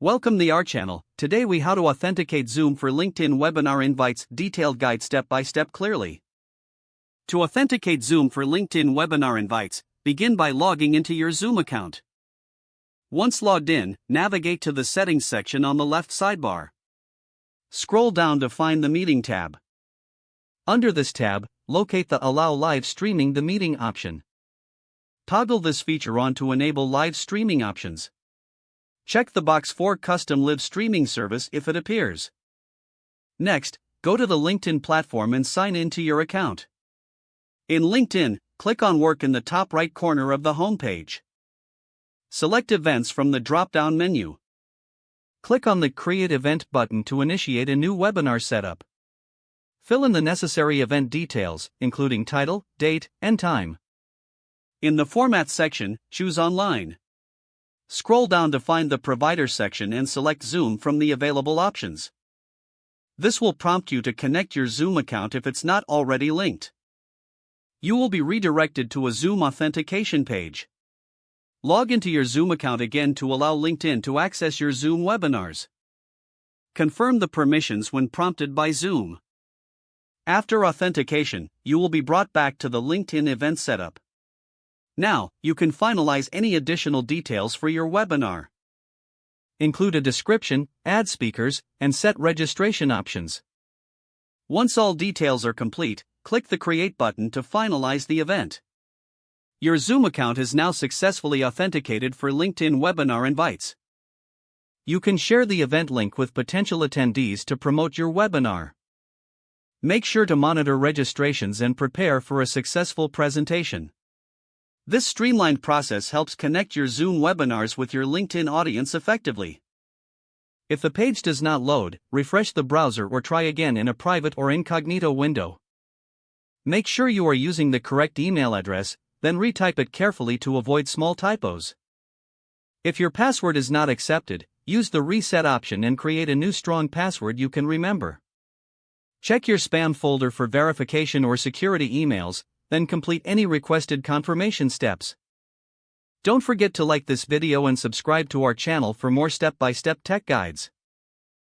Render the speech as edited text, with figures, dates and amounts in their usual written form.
Welcome to our channel. Today we how to authenticate Zoom for LinkedIn webinar invites, detailed guide step by step clearly. To authenticate Zoom for LinkedIn webinar invites, begin by logging into your Zoom account. Once logged in, navigate to the settings section on the left sidebar. Scroll down to find the meeting tab. Under this tab, locate the allow live streaming the meeting option. Toggle this feature on to enable live streaming options. Check the box for custom live streaming service if it appears. Next, go to the LinkedIn platform and sign in to your account. In LinkedIn, click on Work in the top right corner of the homepage. Select Events from the drop-down menu. Click on the Create Event button to initiate a new webinar setup. Fill in the necessary event details, including title, date, and time. In the Format section, choose Online. Scroll down to find the Provider section and select Zoom from the available options. This will prompt you to connect your Zoom account if it's not already linked. You will be redirected to a Zoom authentication page. Log into your Zoom account again to allow LinkedIn to access your Zoom webinars. Confirm the permissions when prompted by Zoom. After authentication, you will be brought back to the LinkedIn event setup. Now, you can finalize any additional details for your webinar. Include a description, add speakers, and set registration options. Once all details are complete, click the Create button to finalize the event. Your Zoom account is now successfully authenticated for LinkedIn webinar invites. You can share the event link with potential attendees to promote your webinar. Make sure to monitor registrations and prepare for a successful presentation. This streamlined process helps connect your Zoom webinars with your LinkedIn audience effectively. If the page does not load, refresh the browser or try again in a private or incognito window. Make sure you are using the correct email address, then retype it carefully to avoid small typos. If your password is not accepted, use the reset option and create a new strong password you can remember. Check your spam folder for verification or security emails, then complete any requested confirmation steps. Don't forget to like this video and subscribe to our channel for more step-by-step tech guides.